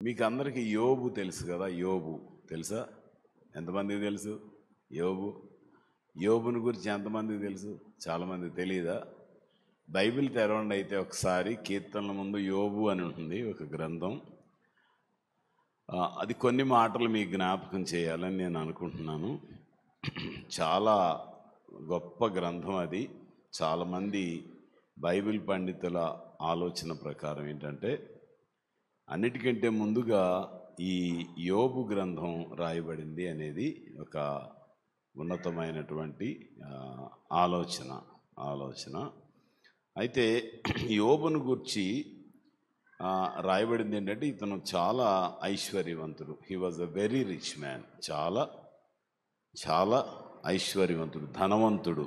మీకు అందరికీ యోబు తెలుసు కదా? యోబు తెలుసా? ఎంతమందికి తెలుసు యోబు? యోబుని గురించి ఎంతమందికి తెలుసు? చాలామందికి తెలియదా? బైబిల్ తెరవండి అయితే ఒకసారి. కీర్తనల ముందు యోబు అని ఉంటుంది ఒక గ్రంథం. అది కొన్ని మాటలు మీకు జ్ఞాపకం చేయాలని నేను అనుకుంటున్నాను. చాలా గొప్ప గ్రంథం అది. చాలామంది బైబిల్ పండితుల ఆలోచన ప్రకారం ఏంటంటే, అన్నిటికంటే ముందుగా ఈ యోబు గ్రంథం రాయబడింది అనేది ఒక ఉన్నతమైనటువంటి ఆలోచన. అయితే యోబును గురించి రాయబడింది ఏంటంటే, ఇతను చాలా ఐశ్వర్యవంతుడు. He was a very rich man. చాలా ఐశ్వర్యవంతుడు, ధనవంతుడు.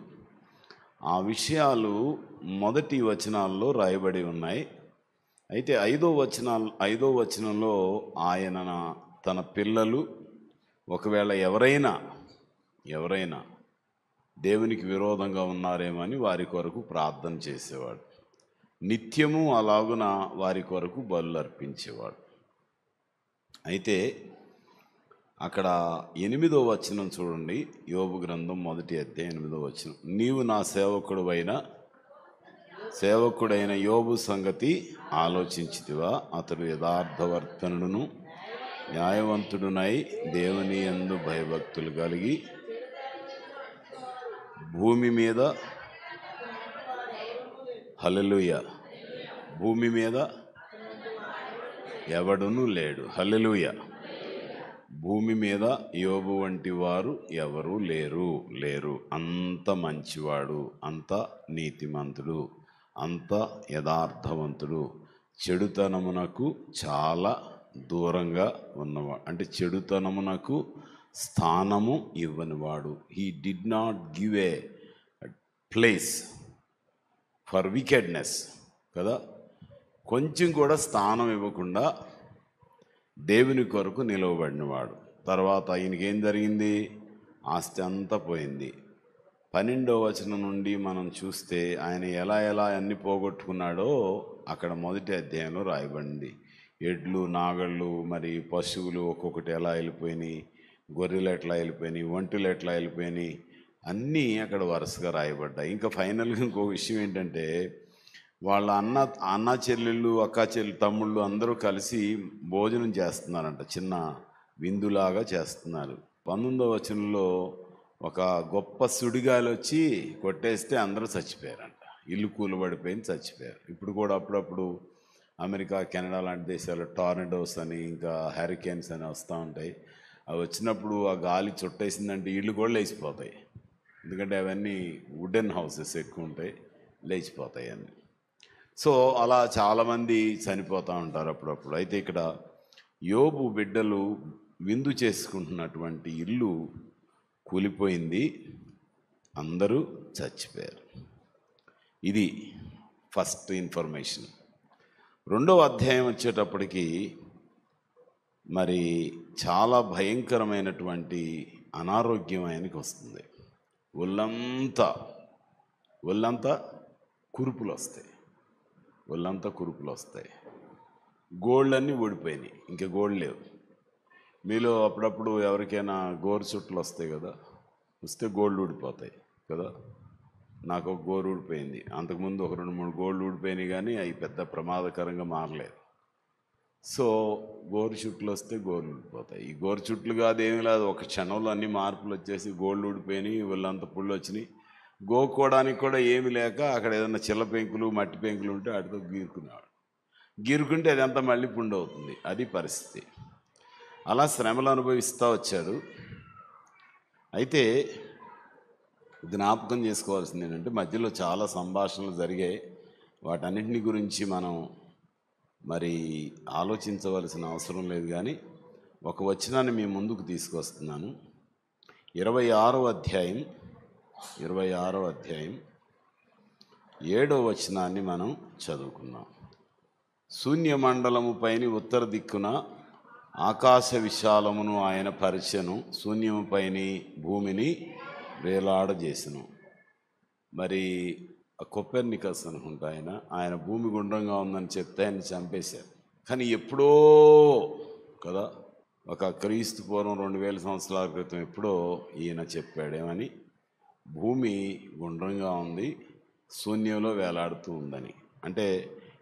ఆ విషయాలు మొదటి వచనాల్లో రాయబడి ఉన్నాయి. అయితే ఐదో వచనంలో ఆయన తన పిల్లలు ఒకవేళ ఎవరైనా దేవునికి విరోధంగా ఉన్నారేమని వారి కొరకు ప్రార్థన చేసేవాడు. నిత్యము అలాగున వారి కొరకు బలులు అర్పించేవాడు. అయితే అక్కడ 8వ వచనం చూడండి. యోబు గ్రంథం 1వ అధ్యాయం 8వ వచనం. నీవు నా సేవకుడైన యోబు సంగతి ఆలోచించితివా? అతడు యథార్థవర్తనుడును న్యాయవంతుడునై దేవుని యందు భయభక్తులు కలిగి భూమి మీద హల్లెలూయా భూమి మీద ఎవడును లేడు. హల్లెలూయా. భూమి మీద యోబు వంటి వారు ఎవరు లేరు. అంత మంచివాడు, అంత నీతిమంతుడు, అంత యథార్థవంతుడు, చెడుతనమునకు చాలా దూరంగా ఉన్నవాడు. అంటే చెడుతనమునకు స్థానము ఇవ్వనివాడు. He did not give a place for wickedness కదా. కొంచెం కూడా స్థానం ఇవ్వకుండా దేవుని కొరకు నిలవబడినవాడు. తర్వాత ఆయనకి ఏం జరిగింది? ఆస్తి అంతా పోయింది. 12వ వచనం నుండి మనం చూస్తే ఆయన ఎలా అన్ని పోగొట్టుకున్నాడో అక్కడ 1వ అధ్యాయంలో రాయబడింది. ఎడ్లు, నాగళ్ళు, మరి పశువులు ఒక్కొక్కటి ఎలా వెళ్ళిపోయినాయి, గొర్రెలు ఎట్లా వెళ్ళిపోయినాయి, ఒంటెలు ఎట్లా వెళ్ళిపోయినాయి, అన్నీ అక్కడ వరుసగా రాయబడ్డాయి. ఇంకా ఫైనల్గా ఇంకో విషయం ఏంటంటే, వాళ్ళ అన్న చెల్లెళ్ళు, అక్క చెల్లి, తమ్ముళ్ళు అందరూ కలిసి భోజనం చేస్తున్నారంట. చిన్న విందులాగా చేస్తున్నారు. 19వ వచనంలో ఒక గొప్ప సుడిగాలి వచ్చి కొట్టేస్తే అందరూ చచ్చిపోయారంట. ఇల్లు కూలబడిపోయింది, చచ్చిపోయారు. ఇప్పుడు కూడా అప్పుడప్పుడు అమెరికా, కెనడా లాంటి దేశాలు టార్నడోస్ అని ఇంకా హరికేన్స్ అని వస్తూ ఉంటాయి. అవి వచ్చినప్పుడు ఆ గాలి చుట్టేసిందంటే ఇళ్ళు కూడా లేచిపోతాయి. ఎందుకంటే అవన్నీ వుడెన్ హౌసెస్ ఎక్కువ ఉంటాయి, లేచిపోతాయి అన్నీ. సో అలా చాలామంది చనిపోతూ ఉంటారు అప్పుడప్పుడు. అయితే ఇక్కడ యోబు బిడ్డలు విందు చేసుకుంటున్నటువంటి ఇల్లు కూలిపోయింది, అందరూ చచ్చిపోయారు. ఇది ఫస్ట్ ఇన్ఫర్మేషన్. 2వ అధ్యాయం వచ్చేటప్పటికి మరి చాలా భయంకరమైనటువంటి అనారోగ్యం ఆయనకి వస్తుంది. ఒళ్ళంతా కురుపులు వస్తాయి. గోళ్ళన్నీ ఊడిపోయినాయి, ఇంకా గోళ్ళు లేవు. మీలో అప్పుడప్పుడు ఎవరికైనా గోరు చుట్లు వస్తాయి కదా, వస్తే గోళ్ళు ఊడిపోతాయి కదా. నాకు ఒక గోరు ఊడిపోయింది. అంతకుముందు ఒక 2-3 గోళ్ళు ఊడిపోయినాయి, కానీ అవి పెద్ద ప్రమాదకరంగా మారలేదు. సో గోరు చుట్లు వస్తే గోళ్ళు ఊడిపోతాయి. ఈ గోరు చుట్లు కాదు, ఏమీ లేదు, ఒక క్షణంలో అన్ని మార్పులు వచ్చేసి గోళ్ళు ఊడిపోయినాయి, వీళ్ళంతా పుళ్ళు వచ్చినాయి. గోక్కోవడానికి కూడా ఏమి లేక అక్కడ ఏదైనా చిల్ల పెంకులు, మట్టి పెంకులు ఉంటే వాటితో గీరుకుంటే అదంతా మళ్ళీ పుండు అవుతుంది. అది పరిస్థితి. అలా శ్రమలు అనుభవిస్తూ వచ్చాడు. అయితే జ్ఞాపకం చేసుకోవాల్సింది ఏంటంటే, మధ్యలో చాలా సంభాషణలు జరిగాయి. వాటన్నింటిని గురించి మనం మరి ఆలోచించవలసిన అవసరం లేదు. కానీ ఒక వచనాన్ని మీ ముందుకు తీసుకొస్తున్నాను. 26వ అధ్యాయం 7వ వచనాన్ని మనం చదువుకుందాం. శూన్యమండలము పైని ఉత్తర దిక్కున ఆకాశ విశాలమును ఆయన పరిచెను, శూన్యము పైని భూమిని వేలాడజేసెను. మరి కొపెర్నికస్ అనుకుంటా ఆయన భూమి గుండ్రంగా ఉందని చెప్తే ఆయన చంపేశారు. కానీ ఎప్పుడో ఒక క్రీస్తు పూర్వం 2000 సంవత్సరాల క్రితం ఎప్పుడో ఈయన చెప్పాడేమని, భూమి గుండ్రంగా ఉంది, శూన్యంలో వేలాడుతూ ఉందని. అంటే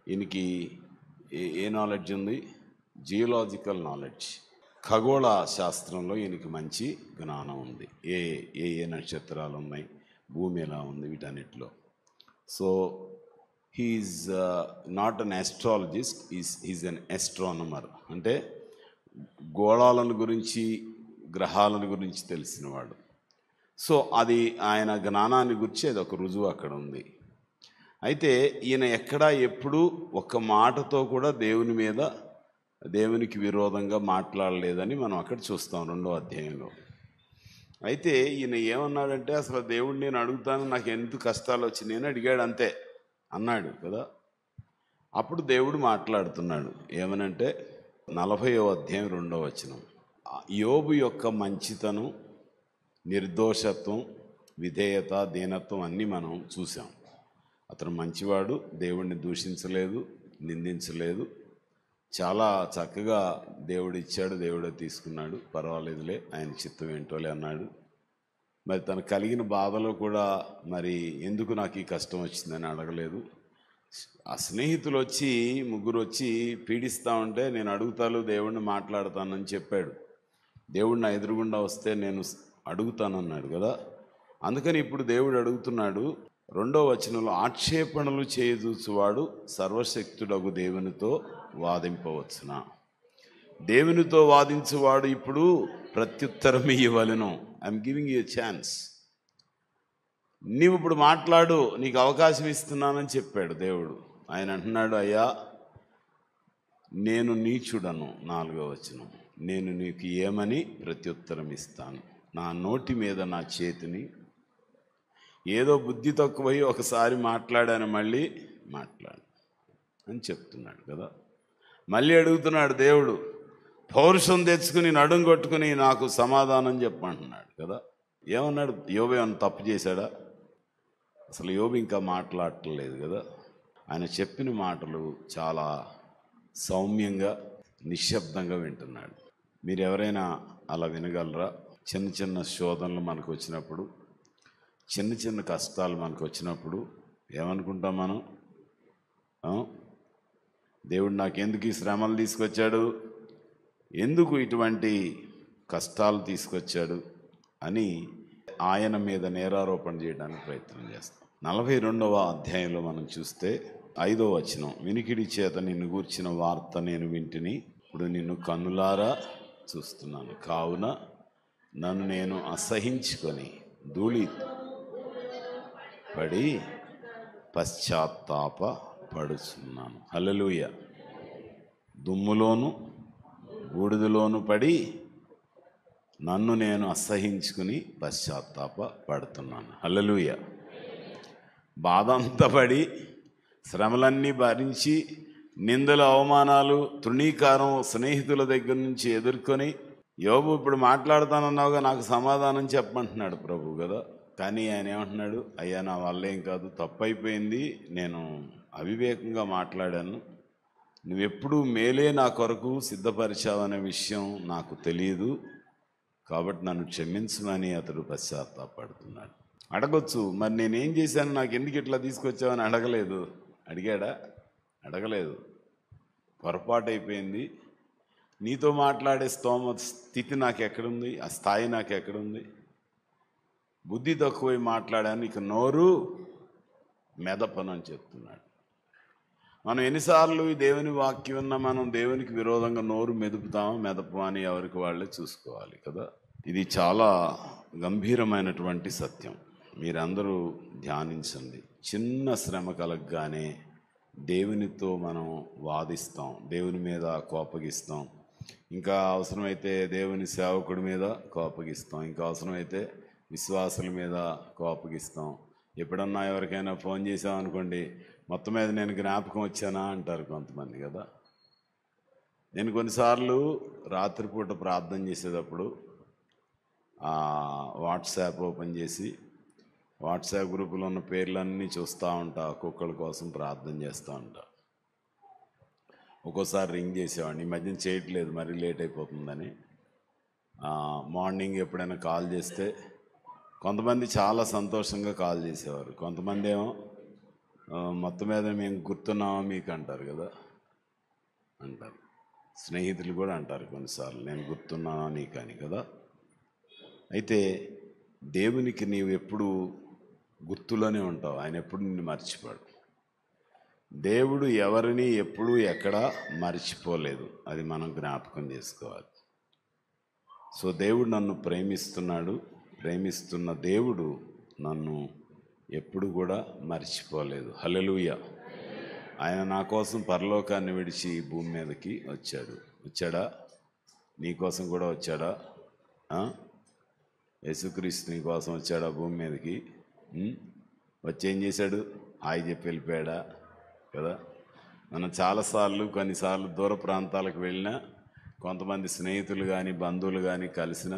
ఈయనకి ఏ నాలెడ్జ్ ఉంది? జియోలాజికల్ నాలెడ్జ్, ఖగోళ శాస్త్రంలో ఈయనకి మంచి జ్ఞానం ఉంది. ఏ ఏ ఏ నక్షత్రాలు ఉన్నాయి, భూమి ఎలా ఉంది, వీటన్నిటిలో. So he's not an astrologist, is an astronomer. అంటే గోళాలను గురించి, గ్రహాలను గురించి తెలిసినవాడు. సో అది ఆయన జ్ఞానాన్ని గురించి అది ఒక రుజువు అక్కడ ఉంది. అయితే ఈయన ఎక్కడా ఎప్పుడూ ఒక్క మాటతో కూడా దేవునికి విరోధంగా మాట్లాడలేదని మనం అక్కడ చూస్తాం 2వ అధ్యాయంలో. అయితే ఈయన ఏమన్నాడంటే, అసలు దేవుడిని నేను అడుగుతాను, నాకు ఎందుకు కష్టాలు వచ్చినాయి అని అడిగాడు, అంతే అన్నాడు కదా. అప్పుడు దేవుడు మాట్లాడుతున్నాడు ఏమనంటే 40వ అధ్యాయం 2వ వచనం, యోబు యొక్క మంచితనం, నిర్దోషత్వం, విధేయత, దీనత్వం అన్నీ మనం చూసాం. అతను మంచివాడు, దేవుడిని దూషించలేదు, నిందించలేదు, చాలా చక్కగా దేవుడు ఇచ్చాడు, దేవుడే తీసుకున్నాడు, పర్వాలేదులే, ఆయన చిత్తం ఏంటోలే అన్నాడు. మరి తనకు కలిగిన బాధలో కూడా మరి ఎందుకు నాకు ఈ కష్టం వచ్చిందని అడగలేదు. ఆ స్నేహితులు వచ్చి 3 వచ్చి పీడిస్తూ ఉంటే నేను అడుగుతాను, దేవుడిని మాట్లాడతానని చెప్పాడు. దేవుడు నా ఎదురుగుండా వస్తే నేను అడుగుతానన్నాడు కదా. అందుకని ఇప్పుడు దేవుడు అడుగుతున్నాడు 2వ వచనంలో, ఆక్షేపణలు చేయదూచువాడు సర్వశక్తుడగు దేవునితో వాదింపవచ్చునా? దేవునితో వాదించువాడు ఇప్పుడు ప్రత్యుత్తరం ఇవ్వవలెను. ఐఎమ్ గివింగ్ యూ ఛాన్స్, నీవు ఇప్పుడు మాట్లాడు, నీకు అవకాశం ఇస్తున్నానని చెప్పాడు దేవుడు. ఆయన అంటున్నాడు, అయ్యా నేను నీచుడను, 4వ వచనం, నేను నీకు ఏమని ప్రత్యుత్తరం ఇస్తాను? నా నోటి మీద నా చేతిని, ఏదో బుద్ధి తక్కువై ఒకసారి మాట్లాడాను, మళ్ళీ మాట్లాడు అని చెప్తున్నాడు కదా. మళ్ళీ అడుగుతున్నాడు దేవుడు, పౌరుషం తెచ్చుకుని నడుం కొట్టుకుని నాకు సమాధానం చెప్పంటున్నాడు కదా. ఏమన్నాడు? యోబు ఏమన్నా తప్పు చేశాడా? అసలు యోబు ఇంకా మాట్లాడట్లేదు కదా. ఆయన చెప్పిన మాటలు చాలా సౌమ్యంగా, నిశ్శబ్దంగా వింటున్నాడు. మీరు ఎవరైనా అలా వినగలరా? చిన్న చిన్న శోధనలు మనకు వచ్చినప్పుడు, చిన్న చిన్న కష్టాలు మనకు వచ్చినప్పుడు ఏమనుకుంటాం మనం? దేవుడు నాకెందుకు ఈ శ్రమలు తీసుకొచ్చాడు, ఎందుకు ఇటువంటి కష్టాలు తీసుకొచ్చాడు అని ఆయన మీద నేరారోపణ చేయడానికి ప్రయత్నం చేస్తాం. 42వ అధ్యాయంలో మనం చూస్తే 5వ వచనం, వినికిడి చేత నిన్ను గూర్చిన వార్త నేను వింటిని, ఇప్పుడు నిన్ను కన్నులారా చూస్తున్నాను, కావున నన్ను నేను అసహించుకొని ధూళి పడి పశ్చాత్తాప పడుచున్నాను. హల్లెలూయా. దుమ్ములోను బూడిదలోను పడి నన్ను నేను అసహించుకుని పశ్చాత్తాప పడుతున్నాను. హల్లెలూయా. బాధ అంతా పడి, శ్రమలన్నీ భరించి, నిందలు, అవమానాలు, తృణీకారం స్నేహితుల దగ్గర నుంచి ఎదుర్కొని, యోబు ఇప్పుడు మాట్లాడుతానన్నావుగా, నాకు సమాధానం చెప్పమంటున్నాడు ప్రభు కదా. కానీ ఆయన ఏమంటున్నాడు? అయ్యా నా వల్ల ఏం కాదు, తప్పైపోయింది, నేను అవివేకంగా మాట్లాడాను, నువ్వెప్పుడు మేలే నా కొరకు సిద్ధపరిచావనే విషయం నాకు తెలియదు, కాబట్టి నన్ను క్షమించమని అతడు పశ్చాత్తాపడుతున్నాడు. అడగొచ్చు, మరి నేనేం చేశాను, నాకు ఎందుకు ఇట్లా తీసుకొచ్చావని అడగలేదు. అడిగాడా? అడగలేదు. పొరపాటు అయిపోయింది, నీతో మాట్లాడే స్థితి నాకు ఎక్కడుంది, ఆ స్థాయి నాకు ఎక్కడుంది, బుద్ధి తక్కువై మాట్లాడాను, ఇక నోరు మెదపనని చెప్తున్నాడు. మనం ఎన్నిసార్లు ఈ దేవుని వాక్యం ఉన్న మనం దేవునికి విరోధంగా నోరు మెదుపుతామో మెదపమా అని ఎవరికి వాళ్ళే చూసుకోవాలి కదా. ఇది చాలా గంభీరమైనటువంటి సత్యం, మీరందరూ ధ్యానించండి. చిన్న శ్రమ కలగగానే దేవునితో మనం వాదిస్తాం, దేవుని మీద కోపగిస్తాం, ఇంకా అవసరమైతే దేవుని సేవకుడి మీద కోపగిస్తాం, ఇంకా అవసరమైతే విశ్వాసుల మీద కోపగిస్తాం. ఎప్పుడన్నా ఎవరికైనా ఫోన్ చేసామనుకోండి, మొత్తం మీద నేను జ్ఞాపకం వచ్చానా అంటారు కొంతమంది కదా. నేను కొన్నిసార్లు రాత్రిపూట ప్రార్థన చేసేటప్పుడు వాట్సాప్ ఓపెన్ చేసి వాట్సాప్ గ్రూపులో ఉన్న పేర్లన్నీ చూస్తూ ఉంటా, ఒక్కొక్కళ్ళ కోసం ప్రార్థన చేస్తూ ఉంటా. ఒక్కోసారి రింగ్ చేసేవాడిని, ఈ మధ్యన చేయట్లేదు, మరీ లేట్ అయిపోతుందని. మార్నింగ్ ఎప్పుడైనా కాల్ చేస్తే కొంతమంది చాలా సంతోషంగా కాల్ చేసేవారు, కొంతమంది ఏమో మొత్తం మీద మేము గుర్తున్నామా మీకు అంటారు కదా, అంటారు. స్నేహితులు కూడా అంటారు కొన్నిసార్లు, నేను గుర్తున్నానా నీకు అని కదా. అయితే దేవునికి నీవు ఎప్పుడు గుర్తులోనే ఉంటావు, ఆయన ఎప్పుడు నిన్ను మర్చిపోడు. దేవుడు ఎవరిని ఎప్పుడూ ఎక్కడా మర్చిపోలేదు, అది మనం జ్ఞాపకం చేసుకోవాలి. సో దేవుడు నన్ను ప్రేమిస్తున్నాడు, ప్రేమిస్తున్న దేవుడు నన్ను ఎప్పుడు కూడా మర్చిపోలేదు. హల్లెలూయా. ఆయన నా కోసం పరలోకాన్ని విడిచి ఈ భూమి మీదకి వచ్చాడా? నీ కోసం కూడా వచ్చాడా? యేసుక్రీస్తు నీ కోసం వచ్చాడా భూమి మీదకి? వచ్చి ఏం చేశాడు? హాయ్ చెప్పి వెళ్ళిపోయాడా కదా. మనం చాలాసార్లు కొన్నిసార్లు దూర ప్రాంతాలకు వెళ్ళినా, కొంతమంది స్నేహితులు కానీ బంధువులు కానీ కలిసిన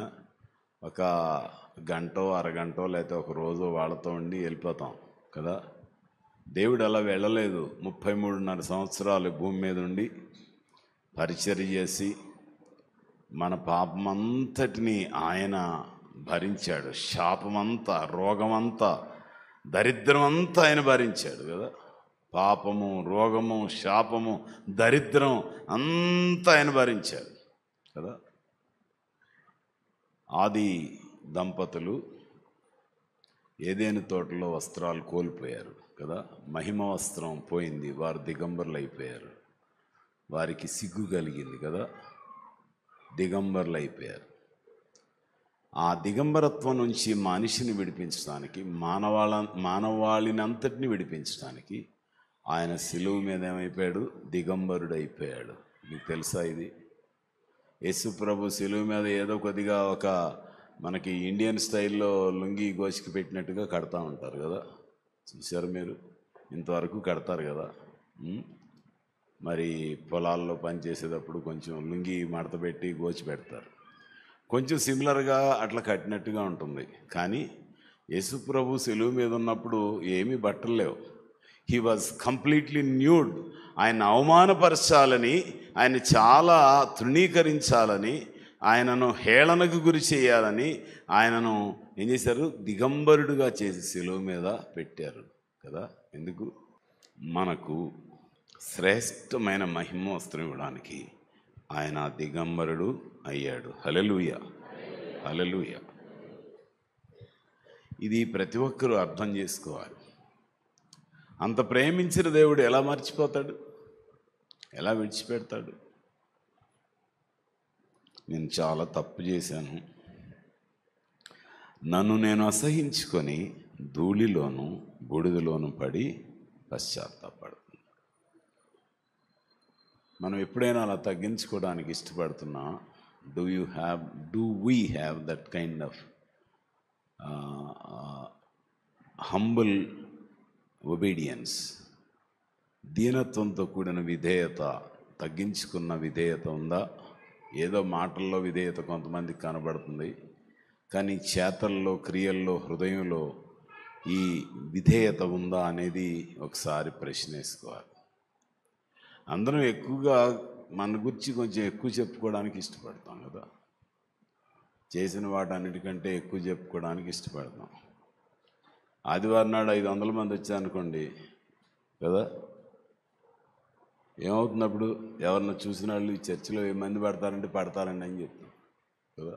ఒక గంటో అరగంటో లేకపోతే ఒక రోజు వాళ్ళతో ఉండి వెళ్ళిపోతాం కదా. దేవుడు అలా వెళ్ళలేదు. 33.5 సంవత్సరాలు భూమి మీద ఉండి పరిచర్య చేసి మన పాపమంతటిని ఆయన భరించాడు. శాపమంతా, రోగమంతా, దరిద్రమంతా ఆయన భరించాడు కదా. పాపము, రోగము, శాపము, దరిద్రం అంతా ఆయన భరించాడు కదా. ఆది దంపతులు ఏదేని తోటలో వస్త్రాలు కోల్పోయారు కదా. మహిమ వస్త్రం పోయింది, వారు దిగంబరులు అయిపోయారు. వారికి సిగ్గు కలిగింది కదా, దిగంబరులు అయిపోయారు. ఆ దిగంబరత్వం నుంచి మనిషిని విడిపించడానికి, మానవాళినంతటిని విడిపించడానికి ఆయన సిలువు మీద ఏమైపోయాడు? దిగంబరుడు అయిపోయాడు. మీకు తెలుసా ఇది? యేసు ప్రభు సిలువు మీద ఏదో కొద్దిగా ఒక మనకి ఇండియన్ స్టైల్లో లుంగి గోచికి పెట్టినట్టుగా కడతా ఉంటారు కదా, చూశారు మీరు? ఇంతవరకు కడతారు కదా. మరి పొలాల్లో పనిచేసేటప్పుడు కొంచెం లుంగి మడత పెట్టి గోచి పెడతారు, కొంచెం సిమిలర్గా అట్లా కట్టినట్టుగా ఉంటుంది. కానీ యేసు ప్రభు సిలువు మీద ఉన్నప్పుడు ఏమీ బట్టలు లేవు. He was completely nude. ఆయన అవమానపరచాలని, ఆయన చాలా తృణీకరించాలని, ఆయనను హేళనకు గురి చేయాలని ఆయనను ఏం చేశారు? దిగంబరుడుగా చేసి సిలువ మీద పెట్టారు కదా. ఎందుకు? మనకు శ్రేష్టమైన మహిమ వస్త్రం ఇవ్వడానికి ఆయన దిగంబరుడు అయ్యాడు. హల్లెలూయా, హల్లెలూయా. ఇది ప్రతి ఒక్కరూ అర్థం చేసుకోవాలి. అంత ప్రేమించిన దేవుడు ఎలా మర్చిపోతాడు? ఎలా విడిచిపెడతాడు? నేను చాలా తప్పు చేశాను, నన్ను నేను అసహించుకొని ధూళిలోను బూడిదలోను పడి పశ్చాత్తాపడుతుంది. మనం ఎప్పుడైనా అలా తగ్గించుకోవడానికి ఇష్టపడుతున్నా? Do we have that kind of humble obedience? దీనత్వంతో కూడిన విధేయత, తగ్గించుకున్న విధేయత ఉందా? ఏదో మాటల్లో విధేయత కొంతమందికి కనబడుతుంది, కానీ చేతల్లో, క్రియల్లో, హృదయంలో ఈ విధేయత ఉందా అనేది ఒకసారి ప్రశ్న వేసుకోవాలి. అందరం ఎక్కువగా మన గురించి కొంచెం ఎక్కువ చెప్పుకోవడానికి ఇష్టపడతాం కదా, చేసిన వాటన్నిటికంటే ఎక్కువ చెప్పుకోవడానికి ఇష్టపడతాం. ఆదివారం నాడు 500 మంది వచ్చారనుకోండి కదా, ఏమవుతున్నప్పుడు? ఎవరన్నా చూసిన వాళ్ళు ఈ చర్చిలో 1000 మంది పడతారండి అని చెప్తాం కదా.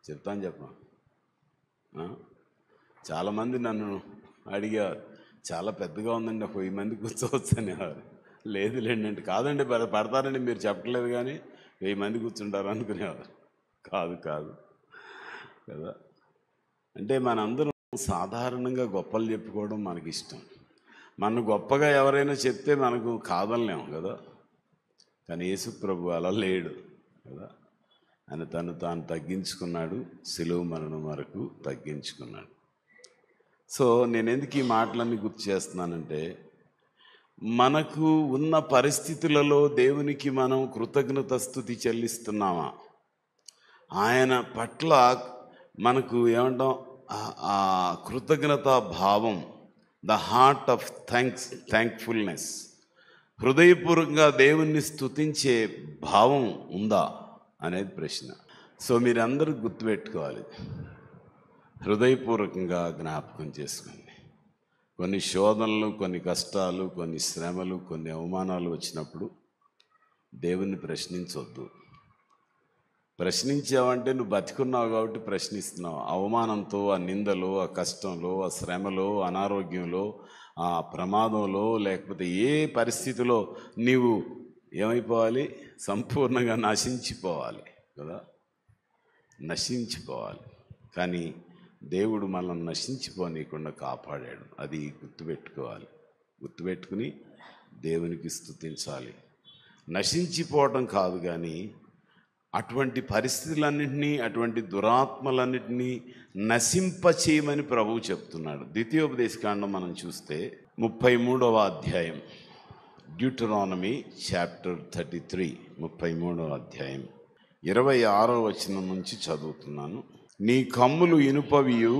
చెప్తాను చెప్పాను. చాలామంది నన్ను అడిగారు, చాలా పెద్దగా ఉందండి, 1000 మంది కూర్చోవచ్చు అనేవారు. లేదులేండి అంటే, కాదండి పడతారండి మీరు చెప్పట్లేదు కానీ 1000 మంది కూర్చుంటారు అనుకునేవారు. కాదు కదా. అంటే మనందరం సాధారణంగా గొప్పలు చెప్పుకోవడం మనకి ఇష్టం. మన గొప్పగా ఎవరైనా చెప్తే మనకు కాదనలేము కదా. కానీ యేసు ప్రభు అలా లేడు కదా. ఆయన తాను తగ్గించుకున్నాడు, సిలువ మరణం వరకు తగ్గించుకున్నాడు. సో నేను ఎందుకు ఈ మాటలన్నీ గుర్తు చేస్తున్నానంటే, మనకు ఉన్న పరిస్థితులలో దేవునికి మనం కృతజ్ఞత స్తుతి చెల్లిస్తున్నామా? ఆయన పట్ల మనకు ఏమంటాం? ఆ కృతజ్ఞతా భావం, ద హార్ట్ ఆఫ్ థ్యాంక్ఫుల్నెస్, హృదయపూర్వకంగా దేవుణ్ణి స్తుతించే భావం ఉందా అనేది ప్రశ్న. సో మీరందరూ గుర్తుపెట్టుకోవాలి, హృదయపూర్వకంగా జ్ఞాపకం చేసుకోండి. కొన్ని శోధనలు, కొన్ని కష్టాలు, కొన్ని శ్రమలు, కొన్ని అవమానాలు వచ్చినప్పుడు దేవుణ్ణి ప్రశ్నించవద్దు. ప్రశ్నించావంటే నువ్వు బతికున్నావు కాబట్టి ప్రశ్నిస్తున్నావు. అవమానంతో, ఆ నిందలో, ఆ కష్టంలో, ఆ శ్రమలో, అనారోగ్యంలో, ఆ ప్రమాదంలో, లేకపోతే ఏ పరిస్థితిలో నీవు ఏమైపోవాలి? సంపూర్ణంగా నశించిపోవాలి కదా, నశించిపోవాలి. కానీ దేవుడు మనల్ని నశించిపోనీయకుండా కాపాడాడు. అది గుర్తుపెట్టుకోవాలి. గుర్తుపెట్టుకుని దేవునికి స్తుతించాలి. నశించిపోవటం కాదు, కానీ అటువంటి పరిస్థితులన్నింటినీ, అటువంటి దురాత్మలన్నింటినీ నశింపచేయమని ప్రభువు చెప్తున్నాడు. ద్వితీయోపదేశకాండం మనం చూస్తే 33వ అధ్యాయం, డ్యూటరానమీ చాప్టర్ 33, 33వ అధ్యాయం 26వ వచనం నుంచి చదువుతున్నాను. నీ కమ్ములు ఇనుపవియు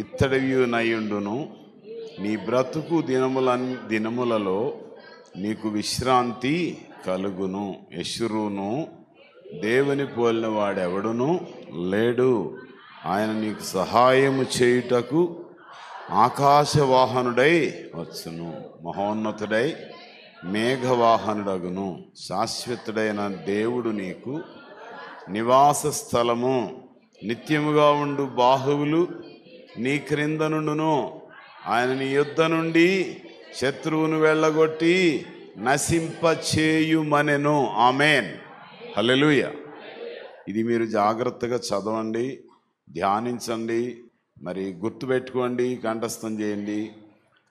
ఇత్తడివియు నయుండును, నీ బ్రతుకు దినములలో నీకు విశ్రాంతి కలుగును. యెషురును దేవుని పోలిన వాడెవడును లేడు. ఆయన నీకు సహాయము చేయుటకు ఆకాశవాహనుడై వచ్చును, మహోన్నతుడై మేఘవాహనుడగును. శాశ్వతుడైన దేవుడు నీకు నివాస స్థలము, నిత్యముగా ఉండు బాహువులు నీ క్రింద నుండును. ఆయన నీ యుద్ధ నుండి శత్రువును వెళ్ళగొట్టి నశింపచేయుమనెను. ఆమేన్, హల్లెలూయా. ఇది మీరు జాగ్రత్తగా చదవండి, ధ్యానించండి, మరి గుర్తుపెట్టుకోండి, కంఠస్థం చేయండి.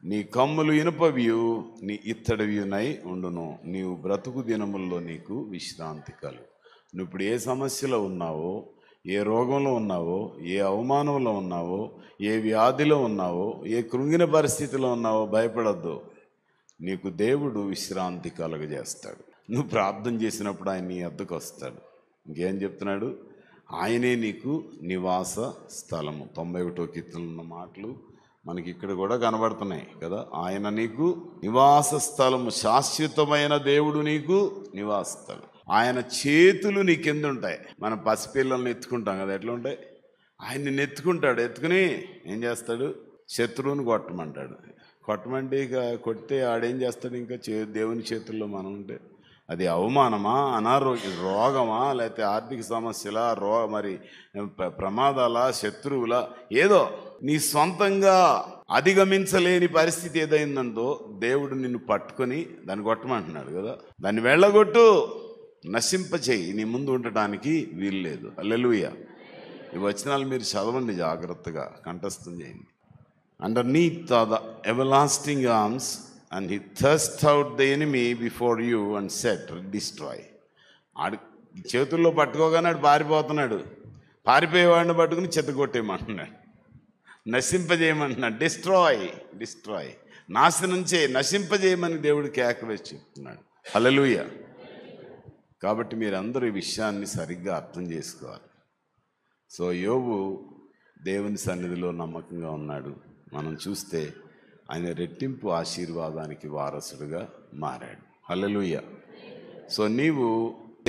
నీ కమ్ములు ఇనుపవియు నీ ఇత్తడివియునై ఉండును, నీవు బ్రతుకు దినముల్లో నీకు విశ్రాంతి కలుగు. నువ్వు ఇప్పుడు ఏ సమస్యలో ఉన్నావో, ఏ రోగంలో ఉన్నావో, ఏ అవమానంలో ఉన్నావో, ఏ వ్యాధిలో ఉన్నావో, ఏ కృంగిన పరిస్థితిలో ఉన్నావో భయపడద్దు. నీకు దేవుడు విశ్రాంతి కలుగజేస్తాడు. నువ్వు ప్రార్థన చేసినప్పుడు ఆయన నీ వద్దకు వస్తాడు. ఇంకేం చెప్తున్నాడు? ఆయనే నీకు నివాస స్థలము. 91వ కీర్తనలో ఉన్న మాటలు మనకి ఇక్కడ కూడా కనబడుతున్నాయి కదా. ఆయన నీకు నివాస స్థలము, శాశ్వతమైన దేవుడు నీకు నివాస స్థలం. ఆయన చేతులు నీ కింద ఉంటాయి. మనం పసిపిల్లల్ని ఎత్తుకుంటాం కదా, ఎట్లా ఉంటాయి? ఆయన నిన్ను ఎత్తుకుంటాడు. ఎత్తుకుని ఏం చేస్తాడు? శత్రువుని కొట్టమంటాడు. కొట్టమంటే ఇక కొడితే ఆడేం చేస్తాడు? ఇంకా దేవుని చేతుల్లో మనం ఉంటే అది అవమానమా, రోగమా, లేకపోతే ఆర్థిక సమస్యలా, మరి ప్రమాదాల, శత్రువుల, ఏదో నీ సొంతంగా అధిగమించలేని పరిస్థితి ఏదైందందో దేవుడు నిన్ను పట్టుకొని దాన్ని కొట్టమంటున్నాడు కదా. దాన్ని వెళ్ళగొట్టు, నశింపచేయి. నీ ముందు ఉండటానికి వీలు లేదు. హల్లెలూయా. ఈ వచనాలు మీరు చదవండి, జాగ్రత్తగా కంఠస్థం చేయండి. Underneath are the everlasting arms, and he thrust out the enemy before you and said, destroy. ఆడు చేతుల్లో పట్టుకోగానే ఆడు పారిపోతున్నాడు. పారిపోయేవాడిని పట్టుకుని చెత్తగొట్టేయమంటున్నాడు, నశింపజేయమంటున్నాడు. డిస్ట్రాయ్, డిస్ట్రాయ్, నాశనం చేయి, నశింపజేయమని దేవుడు కేక వేసి చెప్తున్నాడు. హల్లెలూయా. కాబట్టి మీరందరూ ఈ విషయాన్ని సరిగ్గా అర్థం చేసుకోవాలి. సో యోబు దేవుని సన్నిధిలో నమ్మకంగా ఉన్నాడు. మనం చూస్తే ఆయన రెట్టింపు ఆశీర్వాదానికి వారసుడుగా మారాడు. హల్లెలూయా. సో నీవు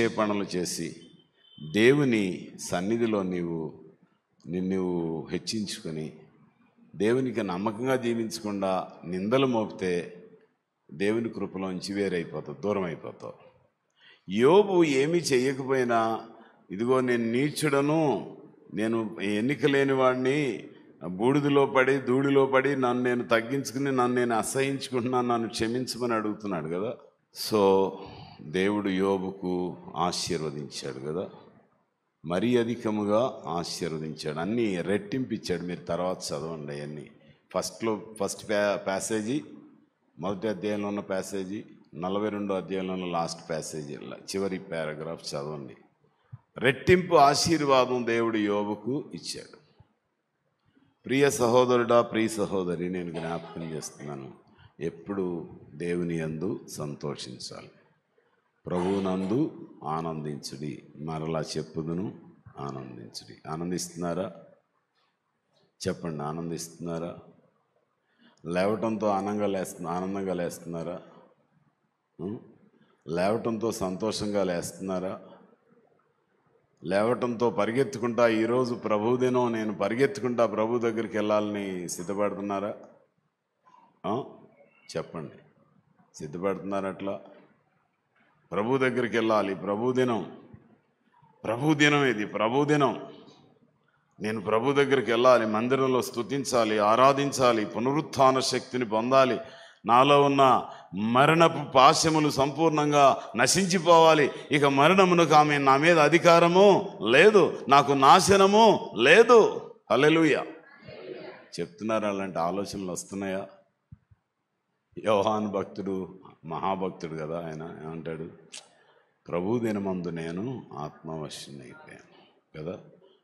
ఏ పనులు చేసి దేవుని సన్నిధిలో నిన్ను హెచ్చించుకొని దేవునికి నమ్మకంగా జీవించకుండా నిందలు మోపితే దేవుని కృపలోంచి వేరైపోతావు, దూరం అయిపోతావు. యోబు ఏమీ చెయ్యకపోయినా, ఇదిగో నేను నీచుడను, నేను ఎన్నిక లేని వాడిని, బూడిదలో పడి ధూళిలో పడి నన్ను నేను తగ్గించుకుని నన్ను నేను అసహించుకుంటున్నాను, నన్ను క్షమించమని అడుగుతున్నాడు కదా. సో దేవుడు యోబుకు ఆశీర్వదించాడు కదా, మరీ అధికముగా ఆశీర్వదించాడు, అన్నీ రెట్టింపిచ్చాడు. మీరు తర్వాత చదవండి అవన్నీ. ఫస్ట్ ప్యాసేజీ, మొదటి అధ్యాయంలో ఉన్న ప్యాసేజీ, 42వ అధ్యాయంలో ఉన్న లాస్ట్ ప్యాసేజీ, చివరి పారాగ్రాఫ్ చదవండి. రెట్టింపు ఆశీర్వాదం దేవుడు యోబుకు ఇచ్చాడు. ప్రియ సహోదరుడా, ప్రియ సహోదరి, నేను జ్ఞాపకం చేస్తున్నాను, ఎప్పుడు దేవుని యందు సంతోషించాలి, ప్రభువునందు ఆనందించుడి. మరలా చెప్పుదును, ఆనందించుడి. ఆనందిస్తున్నారా? చెప్పండి, ఆనందిస్తున్నారా? లేవటంతో ఆనందంగా లేస్తున్నారా? లేవటంతో సంతోషంగా లేస్తున్నారా? లేవటంతో పరిగెత్తుకుంటా ఈరోజు ప్రభు దినం, నేను పరిగెత్తుకుంటా ప్రభు దగ్గరికి వెళ్ళాలని సిద్ధపడుతున్నారా? చెప్పండి, సిద్ధపడుతున్నారా? అట్లా ప్రభు దగ్గరికి వెళ్ళాలి. ప్రభు దినం ఇది, ప్రభు దినం. నేను ప్రభు దగ్గరికి వెళ్ళాలి, మందిరంలో స్తుతించాలి, ఆరాధించాలి, పునరుత్థాన శక్తిని పొందాలి, నాలో ఉన్న మరణపు పాశములు సంపూర్ణంగా నశించిపోవాలి. ఇక మరణమునకు ఆమె నా మీద అధికారము లేదు, నాకు నాశనము లేదు. హల్లెలూయా చెప్తున్నారు. అలాంటి ఆలోచనలు వస్తున్నాయా? యోహాను భక్తుడు మహాభక్తుడు కదా, ఆయన ఏమంటాడు? ప్రభు దినమందు నేను ఆత్మవశుని అయిపోయాను కదా.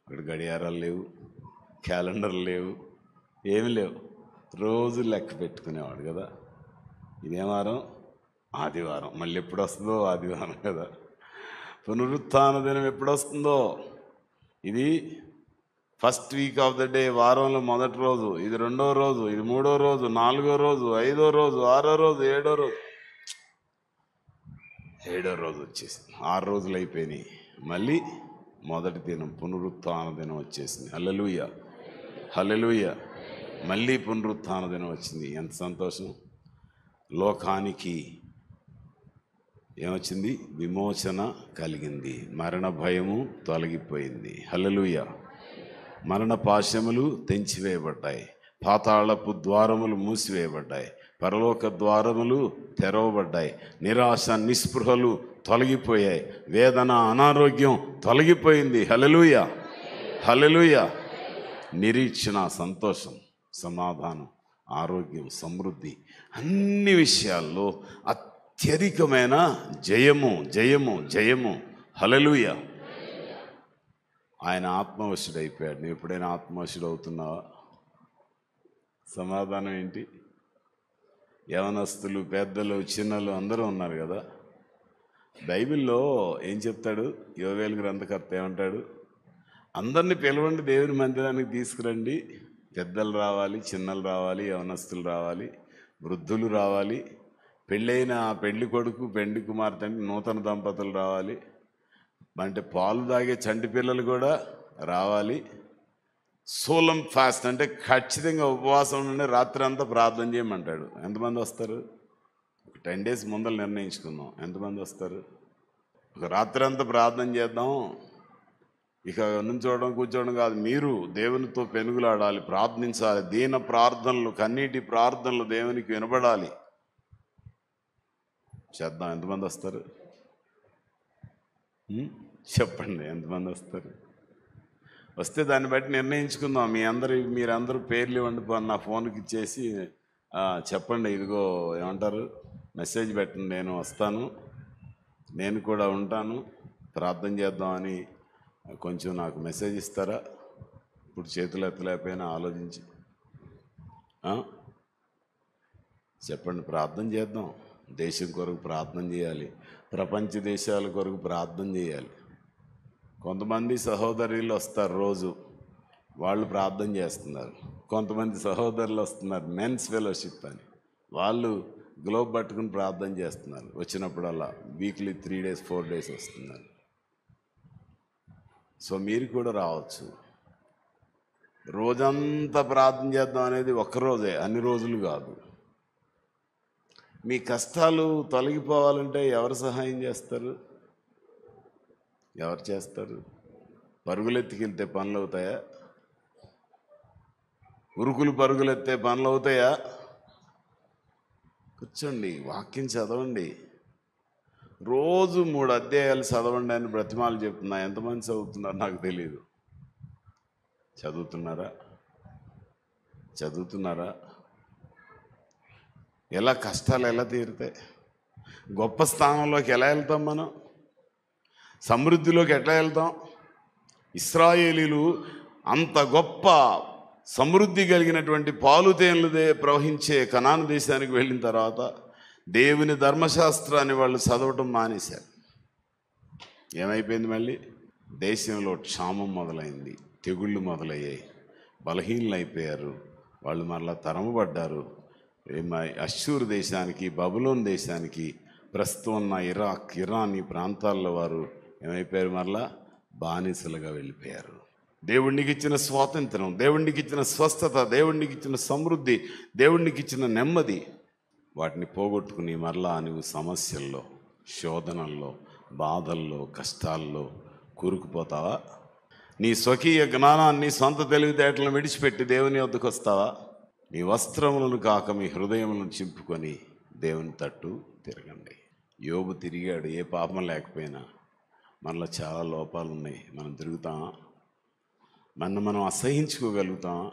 అక్కడ గడియారాలు లేవు, క్యాలెండర్లు లేవు, ఏమి లేవు, రోజు లెక్క పెట్టుకునేవాడు కదా. ఇదే వారం, ఆదివారం, మళ్ళీ ఎప్పుడు వస్తుందో ఆదివారం కదా. పునరుత్థాన దినం ఎప్పుడు వస్తుందో, ఇది first week off the day, వారంలో మొదటి రోజు, ఇది రెండో రోజు, ఇది మూడో రోజు, నాలుగో రోజు, ఐదో రోజు, ఆరో రోజు, ఏడో రోజు వచ్చేసింది. 6 రోజులు అయిపోయినాయి, మళ్ళీ మొదటి దినం పునరుత్థాన దినం వచ్చేసింది. హల్లెలూయా హల్లెలూయా. మళ్ళీ పునరుత్థాన దినం వచ్చింది. ఎంత సంతోషం! లోకానికి ఏమొచ్చింది? విమోచన కలిగింది, మరణ భయము తొలగిపోయింది. హల్లెలూయా. మరణ పాశములు తెంచివేయబడ్డాయి, పాతాళపు ద్వారములు మూసివేయబడ్డాయి, పరలోక ద్వారములు తెరవబడ్డాయి, నిరాశ నిస్పృహలు తొలగిపోయాయి, వేదన అనారోగ్యం తొలగిపోయింది. హల్లెలూయా హల్లెలూయా. నిరీక్షణ, సంతోషం, సమాధానం, ఆరోగ్యం, సమృద్ధి, అన్ని విషయాల్లో అత్యధికమైన జయము జయము జయము. హల్లెలూయా. ఆయన ఆత్మవశుడైపోయాడు. నువ్వు ఎప్పుడైనా ఆత్మవశుడు అవుతున్నావా? సమాధానం ఏంటి? యవనస్తులు, పెద్దలు, చిన్నలు అందరూ ఉన్నారు కదా. బైబిల్లో ఏం చెప్తాడు? యోవేలు గ్రంథకర్త ఏమంటాడు? అందరినీ పిలవండి, దేవుని మందిరానికి తీసుకురండి. పెద్దలు రావాలి, చిన్నలు రావాలి, యవనస్తులు రావాలి, వృద్ధులు రావాలి, పెళ్ళైన పెళ్లి కొడుకు పెళ్లి కుమార్తె అంటే నూతన దంపతులు రావాలి, అంటే పాలు తాగే చంటి పిల్లలు కూడా రావాలి. సోలం ఫాస్ట్ అంటే ఖచ్చితంగా ఉపవాసం ఉండి రాత్రి అంతా ప్రార్థన చేయమంటాడు. ఎంతమంది వస్తారు? 10 days ముందర నిర్ణయించుకుందాం. ఎంతమంది వస్తారు? ఒక రాత్రి అంతా ప్రార్థన చేద్దాం. ఇక నుంచోవడం కూర్చోవడం కాదు, మీరు దేవునితో పెనుగులాడాలి, ప్రార్థించాలి. దీన ప్రార్థనలు, కన్నీటి ప్రార్థనలు దేవునికి వినబడాలి. చేద్దాం. ఎంతమంది వస్తారు? చెప్పండి, ఎంతమంది వస్తారు? వస్తే దాన్ని బట్టి నిర్ణయించుకుందాం. మీరందరూ పేర్లు ఇవ్వండి, నా ఫోన్కి ఇచ్చేసి చెప్పండి, ఇదిగో ఏమంటారు, మెసేజ్ పెట్టండి, నేను వస్తాను, నేను కూడా ఉంటాను, ప్రార్థన చేద్దామని కొంచెం నాకు మెసేజ్ ఇస్తారా? ఇప్పుడు చేతులు ఎత్తలేకపోయినా ఆలోచించి చెప్పండి. ప్రార్థన చేద్దాం. దేశం కొరకు ప్రార్థన చేయాలి, ప్రపంచ దేశాల కొరకు ప్రార్థన చేయాలి. కొంతమంది సహోదరులు వస్తారు, రోజు వాళ్ళు ప్రార్థన చేస్తున్నారు. కొంతమంది సహోదరులు వస్తున్నారు, మెన్స్ ఫెలోషిప్ అని, వాళ్ళు గ్లోబ్ పట్టుకుని ప్రార్థన చేస్తున్నారు. వచ్చినప్పుడల్లా వీక్లీ 3 days 4 days వస్తున్నారు. సో మీరు కూడా రావచ్చు. రోజంతా ప్రార్థన చేద్దాం అనేది ఒక్కరోజే, అన్ని రోజులు కాదు. మీ కష్టాలు తొలగిపోవాలంటే ఎవరు సహాయం చేస్తారు? ఎవరు చేస్తారు? పరుగులెత్తికెళ్తే పనులు అవుతాయా? ఉరుకులు పరుగులెత్తే పనులు అవుతాయా? కూర్చోండి, వాక్యం చదవండి. రోజు 3 అధ్యాయాలు చదవండి అని బ్రతిమాలు చెప్తున్నా. ఎంతమంది చదువుతున్నారు నాకు తెలియదు. చదువుతున్నారా? ఎలా కష్టాలు ఎలా తీరుతాయి? గొప్ప స్థానంలోకి ఎలా వెళ్తాం? మనం సమృద్ధిలోకి ఎట్లా వెళ్తాం? ఇశ్రాయేలీలు అంత గొప్ప సమృద్ధి కలిగినటువంటి పాలుతేన్లు ప్రవహించే కనాను దేశానికి వెళ్ళిన తర్వాత దేవుని ధర్మశాస్త్రాన్ని వాళ్ళు చదవటం మానేశారు. ఏమైపోయింది? మళ్ళీ దేశంలో క్షామం మొదలైంది, తెగుళ్ళు మొదలయ్యాయి, బలహీనలు అయిపోయారు. వాళ్ళు మరలా తరమబడ్డారు. అష్షూరు దేశానికి, బబులోన్ దేశానికి, ప్రస్తుతం ఉన్న ఇరాక్, ఇరాన్ ఈ ప్రాంతాల్లో వారు ఏమైపోయారు? మరలా బానిసలుగా వెళ్ళిపోయారు. దేవుడికి ఇచ్చిన స్వాతంత్రం, దేవుడికి ఇచ్చిన స్వస్థత, దేవుడికి ఇచ్చిన సమృద్ధి, దేవుడికి ఇచ్చిన నెమ్మది, వాటిని పోగొట్టుకుని మరలా నువ్వు సమస్యల్లో, శోధనల్లో, బాధల్లో, కష్టాల్లో కూరుకుపోతావా? నీ స్వకీయ జ్ఞానాన్ని, సొంత తెలివితేటలను విడిచిపెట్టి దేవుని వద్దకు వస్తావా? నీ వస్త్రములను కాక మీ హృదయములను చింపుకొని దేవుని తట్టు తిరగండి. యోబు తిరిగాడు, ఏ పాపం లేకపోయినా. మనలో చాలా లోపాలు ఉన్నాయి. మనం తిరుగుతామా? మనం అసహించుకోగలుగుతామా?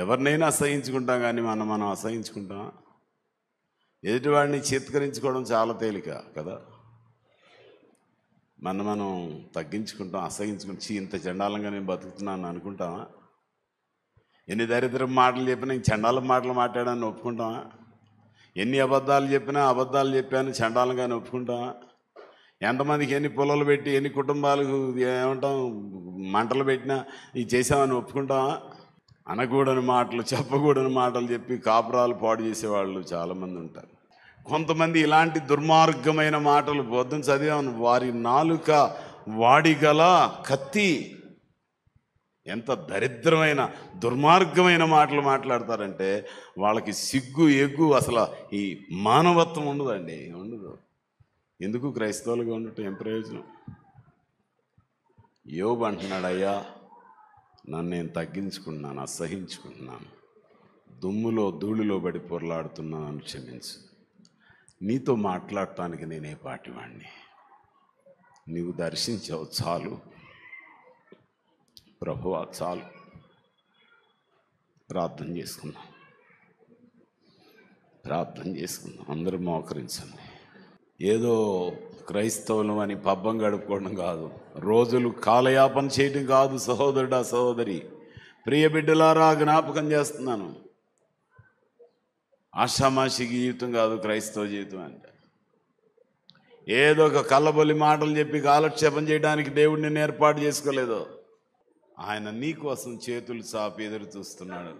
ఎవరినైనా అసహించుకుంటాం, కానీ మనం అసహించుకుంటామా? ఎదుటివాడిని చిత్కరించుకోవడం చాలా తేలిక కదా. మనం తగ్గించుకుంటాం, అసహించుకుంటాం. ఇంత చండాలంగా నేను బతుకుతున్నాను అనుకుంటామా? ఎన్ని దరిద్రం మాటలు చెప్పినా ఇంక చండాల మాటలు మాట్లాడాలని ఒప్పుకుంటామా? ఎన్ని అబద్ధాలు చెప్పినా అబద్ధాలు చెప్పాను చండాలంగానే ఒప్పుకుంటామా? ఎంతమందికి ఎన్ని పొలాలు పెట్టి, ఎన్ని కుటుంబాలకు ఏమంటాం మంటలు పెట్టినా ఇది చేసామని ఒప్పుకుంటామా? అనకూడని మాటలు, చెప్పకూడని మాటలు చెప్పి కాపురాలు పాడు చేసేవాళ్ళు చాలామంది ఉంటారు. కొంతమంది ఇలాంటి దుర్మార్గమైన మాటలు పొద్దున చదివాను. వారి నాలుక వాడిగల కత్తి. ఎంత దరిద్రమైన దుర్మార్గమైన మాటలు మాట్లాడతారంటే వాళ్ళకి సిగ్గు ఎగ్గు అసలు ఈ మానవత్వం ఉండదండి, ఉండదు. ఎందుకు క్రైస్తవులుగా ఉండటం ఏం ప్రయోజనం? యోబు అంటున్నాడు, అయ్యా నన్ను నేను తగ్గించుకున్నాను, అసహించుకుంటున్నాను, దుమ్ములో ధూళిలో పడి పొరలాడుతున్నాను, క్షమించు. నీతో మాట్లాడటానికి నేనే పాటివాణ్ణి, నీవు దర్శించావు చాలు ప్రభువా, చాలు. ప్రార్థన చేసుకుందాం, అందరూ మోకరించండి. ఏదో క్రైస్తవులం అని పబ్బం గడుపుకోవడం కాదు, రోజులు కాలయాపన చేయడం కాదు. సహోదరుడా, సహోదరి, ప్రియ బిడ్డలారా, జ్ఞాపకం చేస్తున్నాను. ఆషామాషి జీవితం కాదు క్రైస్తవ జీవితం అంటే. ఏదో ఒక కళ్ళబొల్లి మాటలు చెప్పి కాలక్షేపం చేయడానికి దేవుడిని ఏర్పాటు చేసుకోలేదు. ఆయన నీ కోసం చేతులు చాపి ఎదురు చూస్తున్నాడు.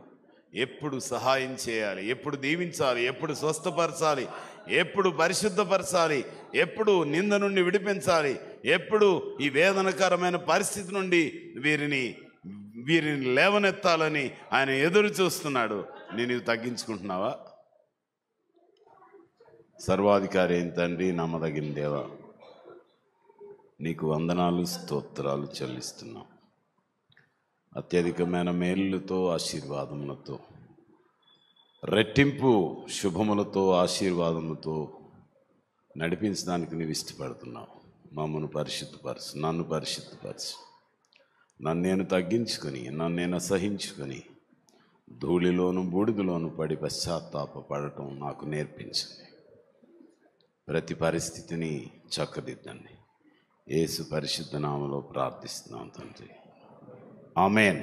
ఎప్పుడు సహాయం చేయాలి, ఎప్పుడు దీవించాలి, ఎప్పుడు స్వస్థపరచాలి, ఎప్పుడు పరిశుద్ధపరచాలి, ఎప్పుడు నింద నుండి విడిపించాలి, ఎప్పుడు ఈ వేదనకరమైన పరిస్థితి నుండి వీరిని లేవనెత్తాలని ఆయన ఎదురు చూస్తున్నాడు. నేను తగ్గించుకుంటున్నావా? సర్వాధికారి అయిన తండ్రి, నమ్మదగిన దేవా, నీకు వందనాలు, స్తోత్రాలు చెల్లిస్తున్నాం. అత్యధికమైన మేలులతో, ఆశీర్వాదములతో, రెట్టింపు శుభములతో, ఆశీర్వాదములతో నడిపించడానికి నీవు ఇష్టపడుతున్నావు. మమ్మను పరిశుద్ధపరచు, నన్ను పరిశుద్ధపరచు. నన్ను నేను తగ్గించుకొని, నన్ను నేను అసహించుకొని, ధూళిలోను బూడిదలోను పడి పశ్చాత్తాపడటం నాకు నేర్పించండి. ప్రతి పరిస్థితిని చక్కదిద్దండి. యేసు పరిశుద్ధ నామములో ప్రార్థిస్తున్నాం తండ్రి, ఆమేన్.